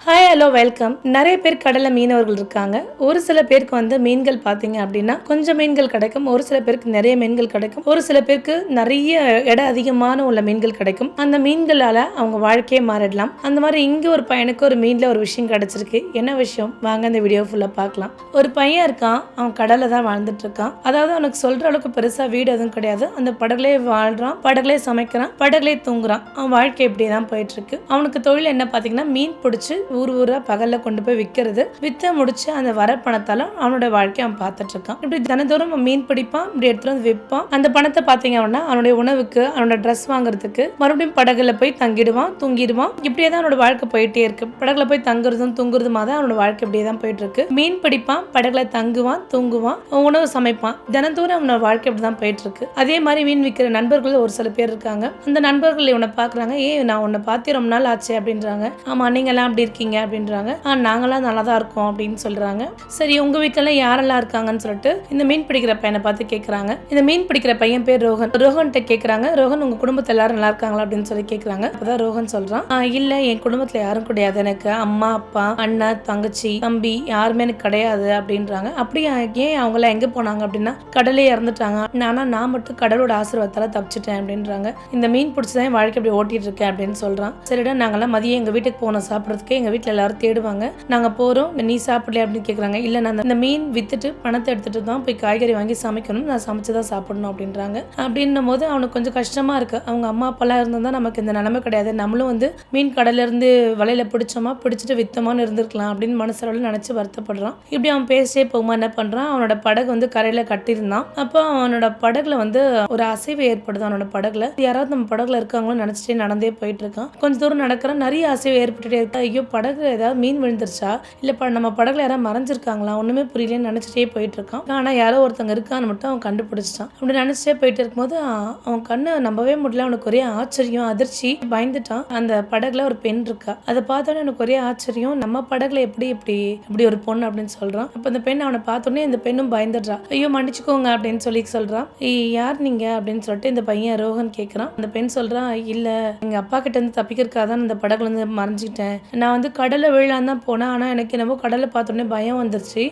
Hi hello welcome. நிறைய பேர் கடல்ல மீனவர்கள் இருக்காங்க. ஒரு சில பேருக்கு மீன்கள் பார்த்தீங்க அப்படின்னா கொஞ்சம் மீன்கள் கிடைக்கும், ஒரு சில பேருக்கு நிறைய மீன்கள் கிடைக்கும், ஒரு சில பேருக்கு நிறைய எடை அதிகமான உள்ள மீன்கள் கிடைக்கும். அந்த மீன்களால அவங்க வாழ்க்கையே மாறிடலாம். அந்த மாதிரி இங்கே ஒரு பையனுக்கு ஒரு மீனில் ஒரு விஷயம் கிடைச்சிருக்கு. என்ன விஷயம் வாங்க இந்த வீடியோ ஃபுல்லாக பார்க்கலாம். ஒரு பையன் இருக்கான், அவன் கடலில் தான் வாழ்ந்துட்டு இருக்கான். அதாவது அவனுக்கு சொல்கிற அளவுக்கு பெருசாக வீடு எதுவும் கிடையாது. அந்த படகுலே வாழ்கிறான், படகுலே சமைக்கிறான், படகுலே தூங்குறான். அவன் வாழ்க்கை இப்படி தான் போயிட்டு இருக்கு. அவனுக்கு தொழில் என்ன பார்த்தீங்கன்னா மீன் பிடிச்சி ஊரா பகல்ல கொண்டு போய் விற்கிறது. வித்த முடிச்சு அந்த வர பணத்தால அவனோட வாழ்க்கையை அவன் பார்த்துட்டு இருக்கான். இப்படி தினந்தோறும் மீன் பிடிப்பான், இப்படி எடுத்துட்டு வந்து விற்பான். அந்த பணத்தை பார்த்தீங்க அப்படின்னா அவனுடைய உணவுக்கு, அவனோட ட்ரெஸ் வாங்குறதுக்கு மறுபடியும் படகுல போய் தங்கிடுவான், தூங்கிடுவான். இப்படியே தான் அவனோட வாழ்க்கை போயிட்டே இருக்கு. படகுல போய் தங்குறதும் தூங்குறதுமா தான் அவனோட வாழ்க்கை இப்படியே தான் போயிட்டு இருக்கு. மீன் பிடிப்பான், படகுல தங்குவான், தூங்குவான், உணவு சமைப்பான். தினந்தோறும் அவனோட வாழ்க்கை இப்படிதான் போயிட்டு இருக்கு. அதே மாதிரி மீன் விற்கிற நண்பர்கள் ஒரு சில பேர் இருக்காங்க. அந்த நண்பர்கள் இவனை பாக்குறாங்க, நான் உன்னை பார்த்து ரொம்ப நாள் ஆச்சு அப்படின்றாங்க. ஆமா, நீங்க எல்லாம் அப்படி இருக்கீங்க அப்படின்றாங்க. நாங்களாம் நல்லா தான் இருக்கோம் அப்படின்னு சொல்றாங்க. சரி, உங்க வீட்டுல யாரெல்லாம் இருக்காங்கன்னு சொல்லிட்டு இந்த மீன் பிடிக்கிற பையனை பார்த்து கேட்கறாங்க. இந்த மீன் பிடிக்கிற பையன் பேர் ரோஹன். ரோஹன்கிட்ட கேட்கறாங்க, ரோஹன் உங்க குடும்பத்துல எல்லாரும் நல்லா இருக்காங்களா அப்படின்னு சொல்லி கேட்கறாங்க. அப்பதான் ரோஹன் சொல்றான், இல்ல என் குடும்பத்துல யாரும் கிடையாது, எனக்கு அம்மா அப்பா அண்ணா தங்கச்சி தம்பி யாருமே எனக்கு கிடையாது அப்படின்றாங்க. அப்படியே ஏன் அவங்க எல்லாம் எங்க போனாங்க அப்படின்னா கடலே இறந்துட்டாங்க, ஆனா நான் மட்டும் கடலோட ஆசீர்வாதத்தால தப்பிச்சிட்டேன் அப்படின்றாங்க. இந்த மீன் பிடிச்சதான் வாழ்க்கை அப்படி ஓட்டிட்டு இருக்கேன் அப்படின்னு சொல்றான். சரிடா, நாங்கெல்லாம் மதியம் எங்க வீட்டுக்கு போனோம் சாப்பிடறதுக்கு, எங்க வீட்டுல எல்லாரும் தேடுவாங்க, நாங்க போறோம், நீ சாப்பிடல அப்படின்னு கேக்குறாங்க. இல்ல, நான் இந்த மீன் வித்துட்டு பணத்தை எடுத்துட்டு தான் போய் காய்கறி வாங்கி சமைக்கணும், நான் சமைச்சுதான் சாப்பிடணும் அப்படின்றாங்க. அப்படின்னும் போது அவனுக்கு கொஞ்சம் கஷ்டமா இருக்கு. அவங்க அம்மா அப்பெல்லாம் இருந்தா நமக்கு இந்த நிலைமை கிடையாது, நம்மளும் மீன் கடல்ல இருந்து வலையில பிடிச்சோமா பிடிச்சிட்டு வித்தோமான்னு இருந்திருக்கலாம் அப்படின்னு மனசுல நினைச்சு வருத்தப்படுறான். இப்படி அவன் பேசிட்டே போகுமா என்ன பண்றான், அவனோட படகு கரையில கட்டியிருந்தான். அப்போ அவனோட படகுல ஒரு அசைவு ஏற்படுது. அவனோட படகுல யாராவது நம்ம படகுல இருக்காங்களோ நினைச்சிட்டே நடந்தே போயிட்டு இருக்கான். கொஞ்ச தூரம் நடக்கிறான், நிறைய அசைவு ஏற்பட்டுட்டே இருக்கா. ஐயோ, படகுல ஏதாவது மீன் விழுந்துருச்சா, இல்ல நம்ம படகுல யாராவது மறைஞ்சிருக்காங்களா, ஒண்ணுமே புரியலன்னு நினைச்சிட்டே போயிட்டு இருக்கான். ஆனா யாரோ ஒருத்தங்க இருக்கான்னு மட்டும் அவன் கண்டுபிடிச்சிட்டான். அப்படி நினைச்சிட்டே போயிட்டு இருக்கும்போது அவன் கண்ணை நம்பவே முடியல. அவனுக்கு ஒரே ஆச்சரியம், அதிர்ச்சி, பயந்துட்டான். அந்த படகுல ஒரு பெண் இருக்கா. அதை பார்த்தோன்னே எனக்கு ஒரே ஆச்சரியம், நம்ம படகுல இப்படி ஒரு பொண்ணு அப்படின்னு சொல்றான். அப்ப அந்த பெண் அவனை பார்த்தோன்னே இந்த பெண்ணும் பயந்துடுறா. ஐயோ மன்னிச்சுக்கோங்க அப்படின்னு சொல்றான். யார் நீங்க அப்படின்னு சொல்லிட்டு இந்த பையன் ரோஹன் கேட்கறான். அந்த பெண் சொல்றான், இல்ல எங்க அப்பா கிட்ட இருந்து தப்பிக்கிறதுக்காக தான் இந்த படகுல இருந்து மறைஞ்சிட்டேன். நான் கடல்ல விழலான்னு தான் போனேன், ஆனா எனக்கு என்னமோ கடலை பார்த்தோன்னே பயம் வந்துருச்சு.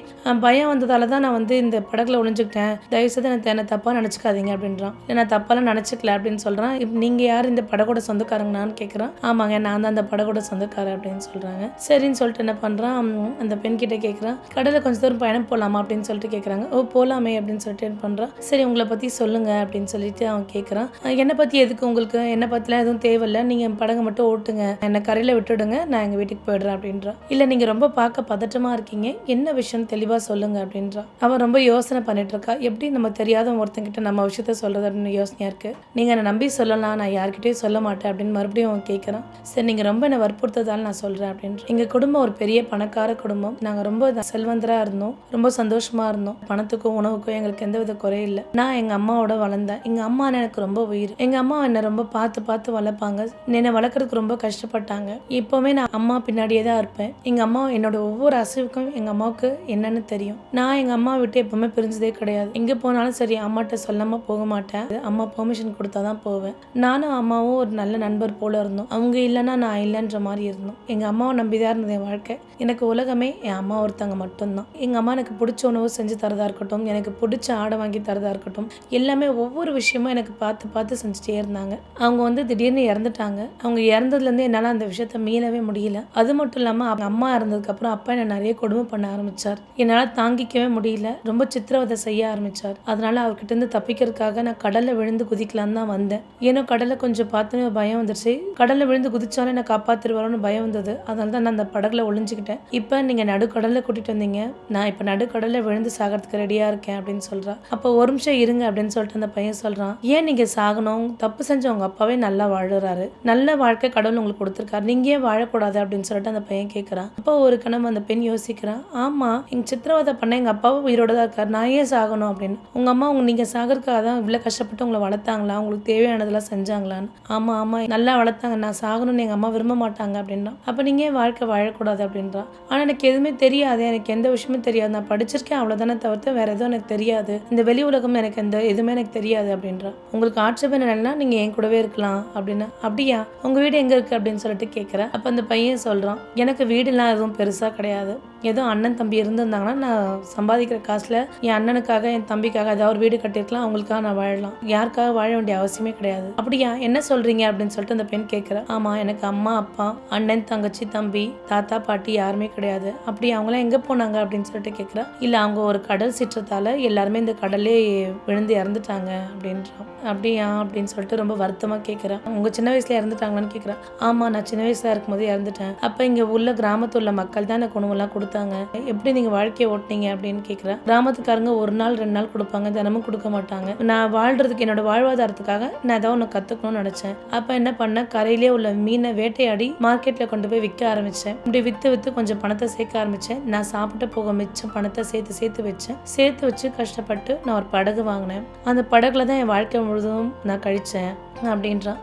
பயம் வந்ததால தான் நான் இந்த படகுல ஒளிஞ்சுக்கிட்டேன். தயவுசெய்து என்ன தப்பா நினைச்சுக்காதீங்க அப்படின்றான். நான் தப்பாலாம் நினைச்சுக்கல அப்படின்னு சொல்றான். நீங்க யார், இந்த படகோட சொந்தக்காரங்கன்னு கேட்கறான். ஆமாங்க, நான் தான் அந்த படகோட சொந்தக்காரன் அப்படின்னு சொல்றாங்க. சரின்னு சொல்லிட்டு என்ன பண்றான், அந்த பெண் கிட்ட கேட்கறான், கடலை கொஞ்சம் தூரம் பயணம் போலாமா அப்படின்னு சொல்லிட்டு கேட்கறாங்க. ஓ போலாமே அப்படின்னு சொல்லிட்டு என்ன பண்றான். சரி, உங்களை பத்தி சொல்லுங்க அப்படின்னு சொல்லிட்டு அவன் கேட்கறான். என்னை பத்தி எதுக்கு உங்களுக்கு, என்னை பத்திலாம் எதுவும் தேவையில்லை, நீங்க படகை மட்டும் ஓட்டுங்க, என்னை கரையில விட்டுடுங்க, நான் எங்க வீட்டுக்கு போயிடுறேன் அப்படின்றான். இல்ல, நீங்க ரொம்ப பார்க்க பதட்டமா இருக்கீங்க, என்ன விஷயம் தெளிவா சொல்லுங்க அப்படின்றான். அவன் ரொம்ப யோசனை பண்ணிட்டு இருக்கா. எப்படி நம்ம தெரியாத ஒருத்தங்கிட்ட நம்ம விஷயத்த சொல்றது அப்படின்னு யோசனையா இருக்கு. நீங்க என்னை நம்பி சொல்லலாம், நான் யார்கிட்டயும் சொல்ல மாட்டேன் அப்படின்னு மறுபடியும் அவன் கேட்கறான். சரி, நீங்க ரொம்ப என்னை வற்புறுத்ததால நான் சொல்றேன் அப்படின்ற. எங்க குடும்பம் ஒரு பெரிய பணக்கார குடும்பம், நாங்க ரொம்ப செல்வந்தரா இருந்தோம், ரொம்ப சந்தோஷமா இருந்தோம், பணத்துக்கும் உணவுக்கும் எங்களுக்கு எந்தவித குறையும் இல்லை. நான் எங்க அம்மாவோட வளர்ந்தேன். எங்க அம்மா எனக்கு ரொம்ப உயிர். எங்க அம்மா என்னை ரொம்ப பார்த்து வளர்ப்பாங்க. என்னை வளர்க்கறதுக்கு ரொம்ப கஷ்டப்பட்டாங்க. இப்பவுமே நான் அம்மா பின்னாடியே தான் இருப்பேன். எங்க அம்மா என்னோட ஒவ்வொரு அசைவுக்கும் எங்க அம்மாவுக்கு என்னன்னு தெரியும். நான் எங்க அம்மா விட்டு எப்பவுமே பிரிஞ்சதே கிடையாது. எங்க போனாலும் சரி, அம்மாட்ட சொல்லாம போக மாட்டேன். அம்மா பெர்மிஷன் கொடுத்தாதான் போவேன். நானும் அம்மாவும் ஒரு நல்ல நண்பர் போல இருந்தோம். அவங்க இல்லைன்னா நான் இல்லைன்ற மாதிரி இருந்தோம். எங்க அம்மாவை நம்பிதான் இருந்தது என் வாழ்க்கை. எனக்கு உலகமே என் அம்மா ஒருத்தங்க மட்டும்தான். எங்க அம்மா எனக்கு பிடிச்ச உணவு செஞ்சு தரதா இருக்கட்டும், எனக்கு பிடிச்ச ஆடை வாங்கி தரதா இருக்கட்டும், எல்லாமே ஒவ்வொரு விஷயமும் எனக்கு பார்த்து செஞ்சுட்டே இருந்தாங்க. அவங்க திடீர்னு இறந்துட்டாங்க. அவங்க இறந்ததுல இருந்து என்னால அந்த விஷயத்த மீளவே முடியல. அது மட்டும் இல்லாம அவங்க அம்மா இறந்ததுக்கு அப்புறம் அப்பா என்ன நிறைய கொடுமை பண்ண ஆரம்பிச்சார். என்னால தாங்கிக்கவே முடியல. ரொம்ப சித்திரவதை செய்ய ஆரம்பிச்சார். அதனால அவர்கிட்ட இருந்து தப்பிக்கிறதுக்காக நான் கடல்ல விழுந்து குதிக்கலான்னு தான் வந்தேன். ஏன்னா கடல்ல கொஞ்சம் பார்த்தோன்னே பயம் வந்துருச்சு. கடல்ல விழுந்து குதிச்சாலும் என்ன காப்பாத்திருவாரோன்னு பயம் வந்தது. அதனால தான் நான் அந்த படகுல ஒளிஞ்சுக்கிட்டேன். இப்ப நீங்க நடுக்கடல்ல கூட்டிட்டு வந்தீங்க, நான் இப்ப நடுக்கடல்ல விழுந்து சாகிறதுக்கு ரெடியா இருக்கேன் அப்படின்னு சொல்றா. அப்போ ஒரு நிமிஷம் இருங்க அப்படின்னு சொல்லிட்டு அந்த பையன் சொல்றான். ஏன் நீங்க சாகணும், தப்பு செஞ்ச உங்க அப்பாவே நல்லா வாழுறாரு, நல்ல வாழ்க்கை கடவுள் உங்களுக்கு கொடுத்திருக்காரு, நீங்க ஏன் வாழக்கூடாது அப்படின்னு சொல்லிட்டு அந்த பையன் கேட்கறான். அப்போ ஒரு கணம் அந்த பெண் யோசிக்கிறான். ஆமா, எங்க சித்திரவதை பண்ண எங்க அப்பாவும் உயிரோட தான் இருக்காரு, நான் ஏன் சாகணும் அப்படின்னு. உங்க அம்மா நீங்க சாகிறதுக்காக தான் இவ்வளவு கஷ்டப்பட்டு உங்களை வளர்த்தாங்களா, உங்களுக்கு தேவையானதெல்லாம் செஞ்சாங்களான்னு. ஆமா நல்லா வளர்த்தாங்க, நான் சாகணும்னு எங்க அம்மா விரும்ப மாட்டாங்க அப்படின்னா. அப்ப நீங்க ஏன் வாழ்க்கை வாழக்கூடாது அப்படின்றான். ஆனா எனக்கு எதுவுமே தெரியாது, எனக்கு எந்த விஷயமும் தெரியாது, நான் படிச்சிருக்கேன் அவ்வளவுதானே தவிர்த்து வேற எதுவும் எனக்கு தெரியாது, இந்த வெளி உலகம் எனக்கு எதுவுமே எனக்கு தெரியாது அப்படின்றான். உங்களுக்கு ஆட்சேபம் என்னன்னா நீங்க என் கூடவே இருக்கலாம் அப்படின்னா. அப்படியா, உங்க வீடு எங்க இருக்கு அப்படின்னு சொல்லிட்டு கேட்கிறேன். அப்ப அந்த பையன் சொல்றான், சொல்கிறான். எனக்கு வீடுலாம் எதுவும் பெருசாக கிடையாது. ஏதோ அண்ணன் தம்பி இருந்திருந்தாங்கன்னா நான் சம்பாதிக்கிற காசில் என் அண்ணனுக்காக என் தம்பிக்காக ஏதாவது ஒரு வீடு கட்டியிருக்கலாம், அவங்களுக்காக நான் வாழலாம். யாருக்காக வாழ வேண்டிய அவசியமே கிடையாது. அப்படியா, என்ன சொல்கிறீங்க அப்படின்னு சொல்லிட்டு அந்த பெண் கேட்குறா. ஆமாம், எனக்கு அம்மா அப்பா அண்ணன் தங்கச்சி தம்பி தாத்தா பாட்டி யாருமே கிடையாது. அப்படி அவங்களாம் எங்கே போனாங்க அப்படின்னு சொல்லிட்டு கேட்குறா. இல்லை, அவங்க ஒரு கடல் சீற்றத்தால் எல்லாருமே இந்த கடலே விழுந்து இறந்துட்டாங்க அப்படின்றான். அப்படியா அப்படின்னு சொல்லிட்டு ரொம்ப வருத்தமாக கேட்குறேன். உங்கள் சின்ன வயசுல இறந்துட்டாங்களான்னு கேட்குறேன். ஆமாம், நான் சின்ன வயசுல இருக்கும்போது இறந்துட்டேன். அப்போ இங்கே உள்ள கிராமத்தில் உள்ள மக்கள் தான் எனக்கு உணவுலாம் கொடுத்தாங்க. எப்படி நீங்கள் வாழ்க்கையை ஓட்டினீங்க அப்படின்னு கேட்குறேன். கிராமத்துக்காரங்க ஒரு நாள் 2 நாள் கொடுப்பாங்க, தினமும் கொடுக்க மாட்டாங்க. நான் வாழ்றதுக்கு என்னோட வாழ்வாதாரத்துக்காக நான் ஏதாவது ஒன்று கற்றுக்கணும்னு நினச்சேன். அப்போ என்ன பண்ணேன், கரையிலே உள்ள மீனை வேட்டையாடி மார்க்கெட்டில் கொண்டு போய் விற்க ஆரம்பித்தேன். இப்படி விற்று கொஞ்சம் பணத்தை சேர்க்க ஆரம்பித்தேன். நான் சாப்பிட்டு போக மிச்சம் பணத்தை சேர்த்து வச்சு கஷ்டப்பட்டு நான் ஒரு படகு வாங்கினேன். அந்த படகுல தான் என் வாழ்க்கை முழுதும் நான் கழிச்சேன் அப்படின்றான்.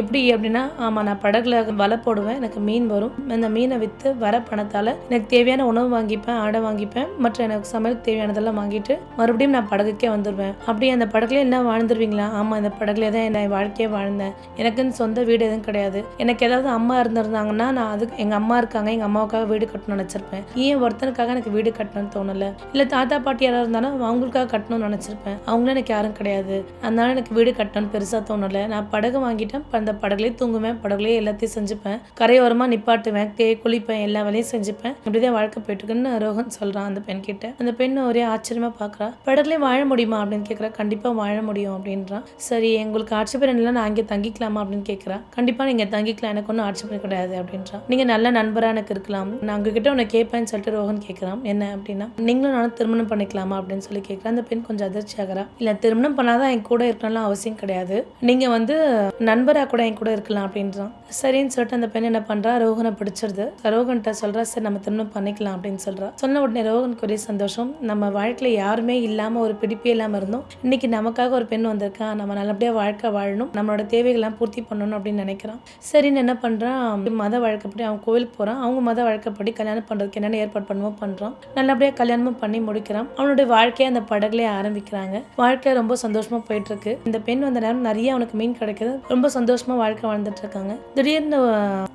எப்படி அப்படின்னா, ஆமாம், நான் படகுல வலை போடுவேன், எனக்கு மீன் வரும். அந்த மீனை விற்று வர பணத்தால் எனக்கு தேவையான உணவு வாங்கிப்பேன், ஆடை வாங்கிப்பேன், மற்ற எனக்கு சமையல் தேவையானதெல்லாம் வாங்கிட்டு மறுபடியும் நான் படகுக்கே வந்துடுவேன். அப்படியே அந்த படகுல என்ன வாழ்ந்துருவீங்களா? ஆமாம், இந்த படகுல தான் என் வாழ்க்கையே வாழ்ந்தேன். எனக்குன்னு சொந்த வீடு எதுவும் கிடையாது. எனக்கு ஏதாவது அம்மா இருந்திருந்தாங்கன்னா நான் அதுக்கு எங்கள் அம்மா இருக்காங்க, எங்கள் அம்மாவுக்காக வீடு கட்டணும்னு நினச்சிருப்பேன். ஏன் ஒருத்தனுக்காக எனக்கு வீடு கட்டணும்னு தோணலை. இல்லை தாத்தா பாட்டி யாராவது இருந்தாலும் அவங்களுக்காக கட்டணும்னு நினச்சிருப்பேன். அவங்களும் எனக்கு யாரும் கிடையாது. அதனால எனக்கு வீடு கட்டணும்னு பெருசாக தோணலை. நான் படகு வாங்கிட்டேன், அந்த படகுலேயே தூங்குவேன், படகுலேயே எல்லாத்தையும் செஞ்சுப்பேன், கரையோரமாக நிப்பாட்டுவேன், குளிப்பேன், எல்லா வேலையும் செஞ்சுப்பேன். இப்படிதான் வாழ்க்கை போயிட்டு இருக்குன்னு ரோஹன் சொல்கிறான் அந்த பெண் கிட்ட. அந்த பெண் ஒரே ஆச்சரியமாக பார்க்குறா. படகுலேயே வாழ முடியுமா அப்படின்னு கேட்குறா. கண்டிப்பாக வாழ முடியும் அப்படின்றான். சரி, உங்களுக்கு ஆட்சேபணம் இல்லை, நான் அங்கே தங்கிக்கலாமா அப்படின்னு கேட்குறா. கண்டிப்பாக நீங்கள் தங்கிக்கலாம், எனக்கு ஒன்றும் ஆட்சேபணம் கிடையாது அப்படின்றான். நீங்கள் நல்ல நண்பராக எனக்கு இருக்கலாம், நான் உங்ககிட்ட உன்னை கேட்பேன்னு சொல்லிட்டு ரோஹன் கேட்குறான். என்ன அப்படின்னா, நீங்களும் நானும் திருமணம் பண்ணிக்கலாமா அப்படின்னு சொல்லி கேட்குறேன். அந்த பெண் கொஞ்சம் அதிர்ச்சி ஆகிறா. இல்லை, திருமணம் பண்ணாதான் என் கூட இருக்கணும்லாம் அவசியம் கிடையாது, நீங்கள் நண்பராக கூட என் கூட இருக்கலாம் அப்படின்றான். சரின்னு சொல்லிட்டு அந்த பெண் என்ன பண்றா, ரோஹனை பிடிச்சிருது. ரோஹன்கிட்ட சொல்றா, சரி நம்ம திருமணம் பண்ணிக்கலாம் அப்படின்னு சொல்றா. சொன்ன உடனே ரோஹனுக்கு ஒரே சந்தோஷம். நம்ம வாழ்க்கையில யாருமே இல்லாம ஒரு பிடிப்பே இல்லாம இருந்தோம், இன்னைக்கு நமக்காக ஒரு பெண் வந்திருக்கா, நம்ம நல்லபடியா வாழ்க்கை வாழணும், நம்மளோட தேவைகள்லாம் பூர்த்தி பண்ணணும் அப்படின்னு நினைக்கிறான். சரின்னு என்ன பண்றான், மத வழக்கப்படி அவன் கோவிலுக்கு போறான். அவங்க மத வழக்கப்படி கல்யாணம் பண்றதுக்கு என்னென்ன ஏற்பாடு பண்ணுமோ பண்றான். நல்லபடியா கல்யாணமும் பண்ணி முடிக்கிறான். அவனுடைய வாழ்க்கையை அந்த படகுலயே ஆரம்பிக்கிறாங்க. வாழ்க்கை ரொம்ப சந்தோஷமா போயிட்டு இருக்கு. இந்த பெண் வந்த நேரம் நிறைய அவனுக்கு மீன் கிடைக்குது. ரொம்ப சந்தோஷமா வாழ்க்கை வாழ்ந்துட்டு இருக்காங்க. திடீர்னு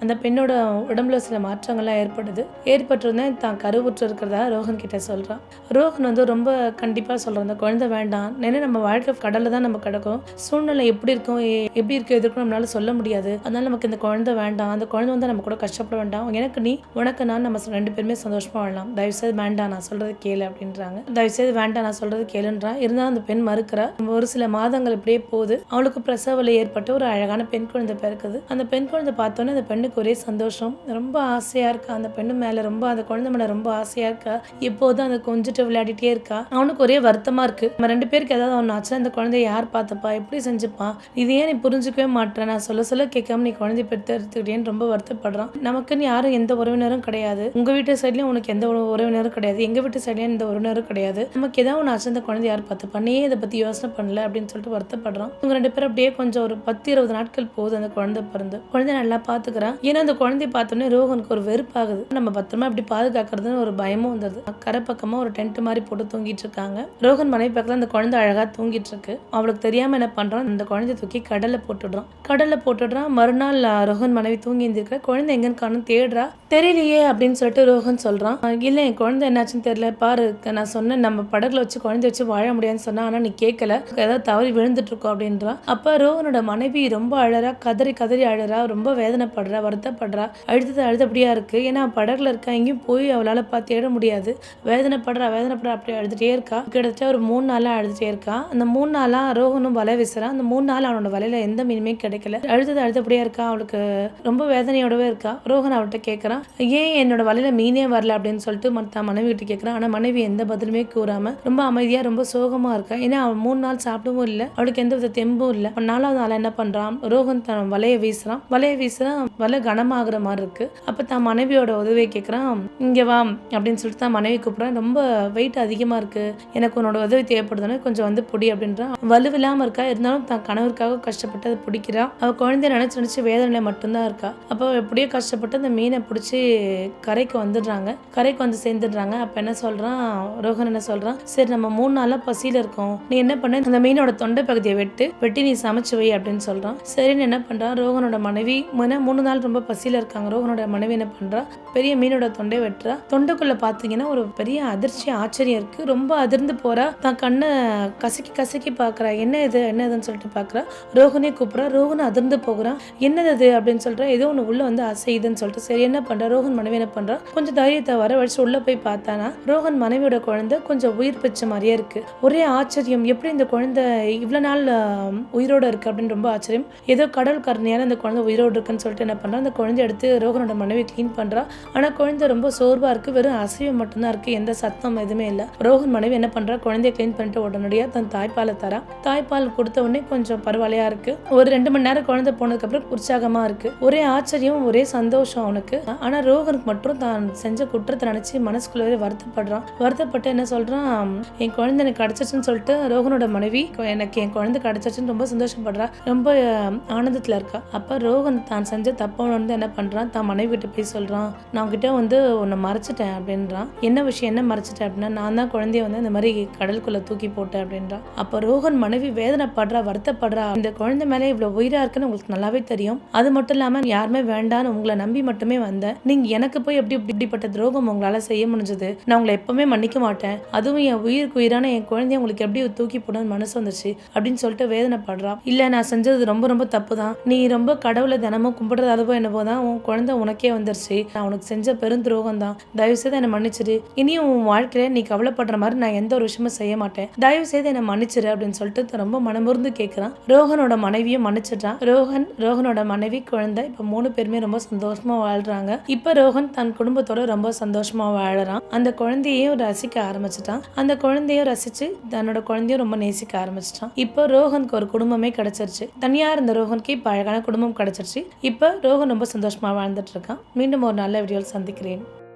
அந்த பெண்ணோட உடம்புல சில மாற்றங்கள்லாம் ஏற்பட்டிருந்தேன் தான் கருவுற்று இருக்கிறதா ரோஹன் கிட்ட சொல்றான். ரோஹன் ரொம்ப கண்டிப்பா சொல்றான், அந்த குழந்தை வேண்டாம், ஏன்னா நம்ம வாழ்க்கை கடல்ல தான் நம்ம கிடக்கும், சூழ்நிலை எப்படி இருக்கும் எதிர்க்கும் நம்மளால சொல்ல முடியாது, அதனால நமக்கு இந்த குழந்தை வேண்டாம், அந்த குழந்தை நம்ம கூட கஷ்டப்பட வேண்டாம், எனக்கு நீ உனக்கு நான் நம்ம 2 பேருமே சந்தோஷமா வாழலாம், தயவுசெய்து வேண்டாம் நான் சொல்றது கேளு அப்படின்றாங்க. தயவுசெய்து வேண்டாம் நான் சொல்றது கேளுன்றான். இருந்தாலும் அந்த பெண் மறுக்கிறா. ஒரு சில மாதங்கள் இப்படியே போகுது. அவளுக்கு பிரசவல ஏற்பட்டு ஒரு அழகான பெண் குழந்தை பிறக்குது. அந்த பெண் குழந்தை பார்த்தோன்னே அந்த பெண்ணுக்கு ஒரே சந்தோஷம், ரொம்ப ஆசையா இருக்கா அந்த பெண்ணு மேல, அந்த குழந்தை மேல ரொம்ப ஆசையா இருக்கா. எப்போதும் அதை கொஞ்சிட்டு விளையாடிட்டே இருக்கா. அவனுக்கு ஒரே வருத்தமா இருக்கு, நம்ம 2 பேருக்கு ஏதாவது ஒன்று ஆச்சு, அந்த குழந்தைய யார் பார்த்துப்பா, எப்படி செஞ்சுப்பா, இது ஏன் நீ புரிஞ்சுக்கவே மாட்டேன், நான் சொல்ல கேட்காம நீ குழந்தைய பெற்று எடுத்துக்கிட்டேன்னு ரொம்ப வருத்தப்படுறான். நமக்குன்னு யாரும் எந்த உறவினரும் கிடையாது, உங்க வீட்டு சைட்லயும் உனக்கு எந்த உறவினரும் கிடையாது, எங்க வீட்டு சைட்லயும் எந்த உறவினரும் கிடையாது, நமக்கு ஏதாவது ஒன்று ஆச்சு, அந்த குழந்தை யார் பார்த்துப்பா, நீ இதை பத்தி யோசனை பண்ணல அப்படின்னு சொல்லிட்டு வருத்தப்படுறான். இவங்க 2 பேரும் அப்படியே கொஞ்சம் ஒரு 10-20 நாட்கள் போகுது. அந்த குழந்தை பிறந்து குழந்தை நல்லா பாத்துக்கிறான். ஏன்னா அந்த குழந்தைய பார்த்தோன்னே ரோஹனுக்கு ஒரு வெறுப்பாகுது. நம்ம பத்திரமா எப்படி பாதுகாக்கிறதுன்னு ஒரு பயமும் வந்தது. கரை பக்கமா ஒரு டென்ட் மாதிரி போட்டு தூங்கிட்டு இருக்காங்க. ரோஹன் மனைவி பக்கத்துல அந்த குழந்தை அழகா தூங்கிட்டு இருக்கு. அவளுக்கு தெரியாம என்ன பண்றான், அந்த குழந்தைய தூக்கி கடல்ல போட்டுடுறான். மறுநாள் ரோஹன் மனைவி தூங்கி இருந்திருக்க, குழந்தை எங்கன்னு காணும் தேடுறா. தெரியலையே அப்படின்னு சொல்லிட்டு ரோஹன் சொல்றான். இல்ல, என் குழந்தை என்னாச்சுன்னு தெரியல, பாரு நான் சொன்னேன் நம்ம படகுல வச்சு குழந்தை வச்சு வாழ முடியாதுன்னு சொன்னா, ஆனா நீ கேட்கல, ஏதாவது தவறி விழுந்துட்டு இருக்கோம் அப்படின்றா. அப்ப ரோஹனோட மனைவி ரொம்ப அழறா, கதறி அழறா, ரொம்ப வேதனைப்படுறா, வருத்தப்படுறா, அழுத்தபடியா இருக்கு. ஏன்னா படகுல இருக்கா, எங்கேயும் போய் அவளால தேட முடியாது, வேதனைப்படுறா அப்படி அழுதுட்டே இருக்கா. கிட்டத்தட்ட ஒரு 3 நாளா அழுதுட்டே இருக்கா. அந்த 3 நாளா ரோஹனும் வலை வீசுறான். அந்த 3 நாள் அவனோட வலையில எந்த மீனுமே கிடைக்கல. அழுத்தபடியா இருக்கா. அவளுக்கு ரொம்ப வேதனையோடவே இருக்கா. ரோஹன் அவள்கிட்ட கேட்கறான், ஏன் என்னோட வலையில மீனே வரல அப்படின்னு சொல்லிட்டு மனைவி கிட்ட கேட்கறான். ஆனா மனைவி எந்த பதிலுமே கூறாம ரொம்ப அமைதியா ரொம்ப சோகமா இருக்கா. ஏன்னா அவன் 3 நாள் சாப்பிடவும் இல்லை, அவளுக்கு எந்த வித தெம்பும் இல்லை. 4வது நாள் என்ன பண்றான், ரோஹன் தன் வலையை வீசுறான். வலை கனமாகிற மாதிரி இருக்கு. அப்ப தான் மனைவியோட உதவியை கேட்கறான். இங்கே வா அப்படின்னு சொல்லிட்டு தான் மனைவி கூப்பிட்றான். ரொம்ப வெயிட் அதிகமாக இருக்குது, எனக்கு உன்னோட உதவி தேவைப்படுதுன்னு கொஞ்சம் வந்து பிடி அப்படின்றான். வலுவில்லாமல் இருக்கா, இருந்தாலும் தான் கணவருக்காக கஷ்டப்பட்டு அதை பிடிக்கிறா. அவள் குழந்தைய நினச்சி வேதனை மட்டும்தான் இருக்கா. அப்போ எப்படியோ கஷ்டப்பட்டு அந்த மீனை பிடிச்சி கரைக்கு வந்துடுறாங்க. கரைக்கு வந்து சேர்ந்துடுறாங்க. அப்போ என்ன சொல்கிறான் ரோஹன், என்ன சொல்கிறான், சரி நம்ம 3 நாளாக பசியில் இருக்கோம், நீ என்ன பண்ண, அந்த மீனோட தொண்டை பகுதியை வெட்டி நீ சமைச்சு வை அப்படின்னு சொல்கிறான். சரின்னு என்ன பண்ணுறான் ரோஹனோட மனைவி, 3 நாள் ரொம்ப பசியில் இருக்காங்க. ரோஹனோட மனைவி என்ன பண்ணுறா, பெரிய மீனோட தொண்டை வெட்டுறா. தொண்டைக்குள்ளே பார்த்தீங்கன்னா ஒரு பெரிய அதிர்ச்சி ஆச்சரியம் இருக்குது. ரொம்ப அதிர்ந்து போகிறா. தான் கண்ணை கசக்கி பார்க்குறா. என்னதுன்னு சொல்லிட்டு பார்க்குறா. ரோஹனே கூப்பிட்றா. ரோஹன் அதிர்ந்து போகிறான். என்னது அப்படின்னு சொல்கிறா. ஏதோ ஒன்று உள்ளே வந்து அசையுதுன்னு சொல்லிட்டு சரி என்ன பண்ணுறா, ரோஹன் மனைவி என்ன பண்ணுறா, கொஞ்சம் தைரியத்தை வர வச்சு உள்ளே போய் பார்த்தானா ரோஹன் மனைவியோட குழந்தை கொஞ்சம் உயிர் பிச்ச மாதிரியே இருக்கு. ஒரே ஆச்சரியம், எப்படி இந்த குழந்தை இவ்வளோ நாள் உயிரோடு இருக்கு அப்படின்னு ரொம்ப ஆச்சரியம். ஏதோ கடல் கருணையால் அந்த குழந்தை உயிரோடு இருக்குன்னு சொல்லிட்டு என்ன பண்ணுறா, அந்த குழந்தை எடுத்து ரோஹனோட மனைவி க்ளீன் பண்ணுறா. ஆனால் குழந்தை ரொம்ப சோர்வாக இருக்குது, வெறும் அசைவம் மட்டும்தான் இருக்குது, எந்த சத்தம் எதுவுமே இல்லை. ரோஹன் மனைவி என்ன பண்ணுறா, குழந்தைய க்ளீன் பண்ணிட்டு உடனடியாக தன் தாய்ப்பாலை தரா. தாய்ப்பால் கொடுத்த உடனே கொஞ்சம் பரவாயில்லையா இருக்குது. ஒரு 2 மணி நேரம் குழந்தை போனதுக்கப்புறம் உற்சாகமாக இருக்குது. ஒரே ஆச்சரியம், ஒரே சந்தோஷம் அவனுக்கு. ஆனால் ரோஹனுக்கு மட்டும் தான் செஞ்ச குற்றத்தை நினச்சி மனசுக்குள்ளே வருத்தப்பட்டு என்ன சொல்கிறான், என் குழந்தை எனக்கு கிடச்சிச்சுன்னு சொல்லிட்டு ரோஹனோட மனைவி எனக்கு என் குழந்தை கிடச்சிச்சுன்னு ரொம்ப சந்தோஷப்படுறா, ரொம்ப ஆனந்தத்தில் இருக்கா. அப்போ ரோஹன் தான் செஞ்ச தப்பை வந்து என்ன பண்ணுறான், தான் மனைவி கிட்ட போய் சொல்கிறான், நான் உங்ககிட்ட வந்து உன்னை மறைச்சிட்டேன் அப்படின்றான். என்ன விஷயம், என்ன மறைச்சிட்டேன் அப்படின்னா, நான் தான் குழந்தைய வந்து இந்த மாதிரி கடலுக்குள்ளே தூக்கி போட்டேன் அப்படின்றான். அப்போ ரோஹன் மனைவி வேதனைப்படுறா, வருத்தப்படுறா. இந்த குழந்தை மேலே இவ்வளோ உயிராக இருக்குன்னு உங்களுக்கு நல்லாவே தெரியும், அது மட்டும் இல்லாமல் யாருமே வேண்டான்னு உங்களை நம்பி மட்டுமே வந்தேன், நீங்கள் எனக்கு போய் இப்படிப்பட்ட துரோகம் உங்களால் செய்ய முடிஞ்சது, நான் உங்களை எப்பவுமே மன்னிக்க மாட்டேன், அதுவும் என் உயிருக்கு உயிரான என் குழந்தைய உங்களுக்கு எப்படி தூக்கி போடணும்னு மனசு வந்துச்சு அப்படின்னு சொல்லிட்டு வேதனைப்படுறா. இல்லை நான் செஞ்சது ரொம்ப ரொம்ப தப்பு தான், நீ ரொம்ப கடவுளை தினமும் கும்பிடுறது அதுவோ என்னவோ தான், உன் குழந்தை உனக்கே வந்துருச்சு, நான் உனக்கு செஞ்ச பெரும் துரோகம் தான், தயவு செய்து என்னை மன்னிச்சிரு, இனியும் உன் வாழ்க்கையில நீ கவலைப்படுற மாதிரி நான் எந்த ஒரு விஷயமும் செய்ய மாட்டேன், தயவு செய்து என்னை மன்னிச்சிரு அப்படின்னு சொல்லிட்டு ரொம்ப மனமுருந்து கேட்கிறான். ரோஹனோட மனைவியும் மன்னிச்சிட்டான். ரோஹனோட மனைவி குழந்தை இப்போ 3 பேருமே ரொம்ப சந்தோஷமா வாழ்றாங்க. இப்போ ரோஹன் தன் குடும்பத்தோட ரொம்ப சந்தோஷமா வாழறான். அந்த குழந்தையையும் ரசிக்க ஆரம்பிச்சிட்டான். அந்த குழந்தையும் ரசிச்சு தன்னோட குழந்தையும் ரொம்ப நேசிக்க ஆரம்பிச்சிட்டான். இப்போ ரோஹனுக்கு ஒரு குடும்பமே கிடைச்சிருச்சு. தனியா இருந்த ரோஹனுக்கு இப்போ அழகான குடும்பம் கிடைச்சிருச்சு. இப்போ ரோஹன் ரொம்ப சந்தோஷமா வாழ்ந்துட்டு இருக்கான். மீண்டும் ஒரு நல்ல வீடியோவில் சந்திக்கிறேன்.